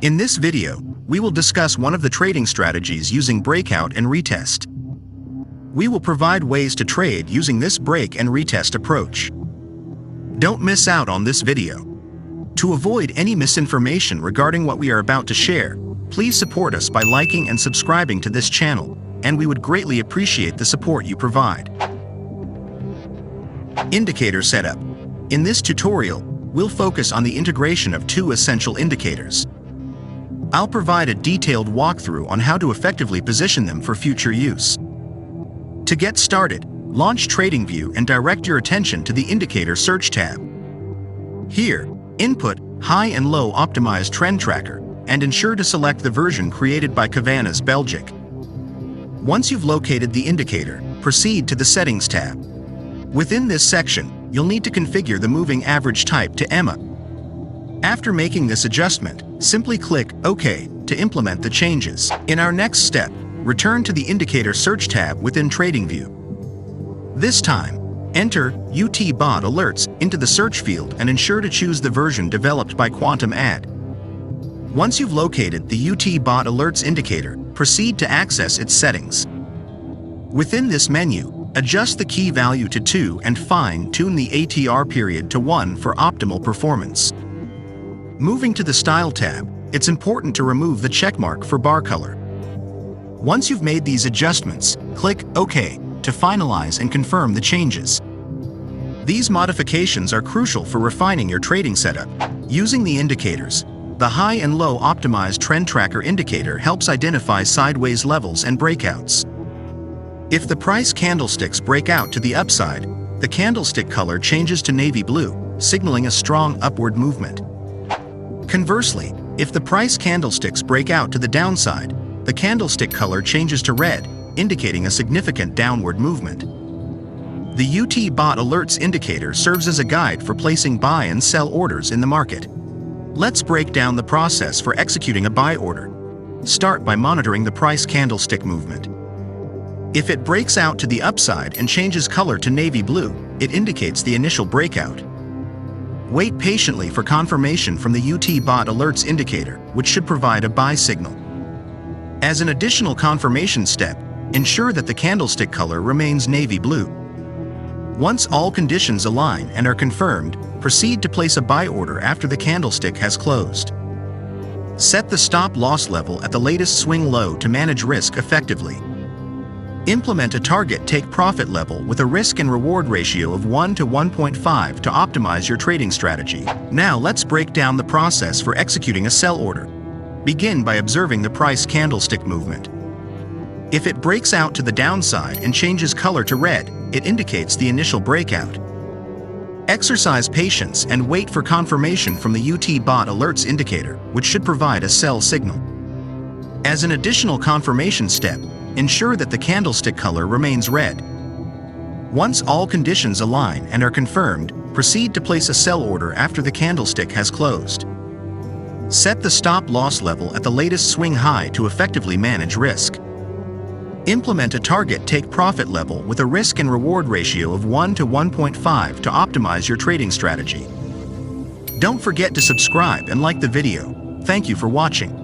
In this video, we will discuss one of the trading strategies using breakout and retest. We will provide ways to trade using this break and retest approach. Don't miss out on this video. To avoid any misinformation regarding what we are about to share, please support us by liking and subscribing to this channel, and we would greatly appreciate the support you provide. Indicator setup. In this tutorial, we'll focus on the integration of two essential indicators. I'll provide a detailed walkthrough on how to effectively position them for future use. To get started, launch Tradingview and direct your attention to the Indicator Search tab. Here, input High and Low Optimized Trend Tracker and ensure to select the version created by Cavanagh Belgic. Once you've located the indicator, proceed to the Settings tab. Within this section, you'll need to configure the moving average type to EMA. After making this adjustment, simply click OK to implement the changes. In our next step, return to the Indicator Search tab within Tradingview. This time, enter UT Bot Alerts into the search field and ensure to choose the version developed by Quantum Ad. Once you've located the UT Bot Alerts indicator, proceed to access its settings. Within this menu, adjust the key value to 2 and fine-tune the ATR period to 1 for optimal performance. Moving to the Style tab, it's important to remove the checkmark for bar color. Once you've made these adjustments, click OK to finalize and confirm the changes. These modifications are crucial for refining your trading setup. Using the indicators, the High and Low Optimized Trend Tracker indicator helps identify sideways levels and breakouts. If the price candlesticks break out to the upside, the candlestick color changes to navy blue, signaling a strong upward movement. Conversely, if the price candlesticks break out to the downside, the candlestick color changes to red, indicating a significant downward movement. The UT Bot Alerts indicator serves as a guide for placing buy and sell orders in the market. Let's break down the process for executing a buy order. Start by monitoring the price candlestick movement. If it breaks out to the upside and changes color to navy blue, it indicates the initial breakout. Wait patiently for confirmation from the UT Bot Alerts indicator, which should provide a buy signal. As an additional confirmation step, ensure that the candlestick color remains navy blue. Once all conditions align and are confirmed, proceed to place a buy order after the candlestick has closed. Set the stop-loss level at the latest swing low to manage risk effectively. Implement a target take-profit level with a risk and reward ratio of 1 to 1.5 to optimize your trading strategy. Now let's break down the process for executing a sell order. Begin by observing the price candlestick movement. If it breaks out to the downside and changes color to red, it indicates the initial breakout. Exercise patience and wait for confirmation from the UT Bot Alerts indicator, which should provide a sell signal. As an additional confirmation step, ensure that the candlestick color remains red. Once all conditions align and are confirmed, proceed to place a sell order after the candlestick has closed. Set the stop-loss level at the latest swing high to effectively manage risk. Implement a target take-profit level with a risk and reward ratio of 1 to 1.5 to optimize your trading strategy. Don't forget to subscribe and like the video. Thank you for watching.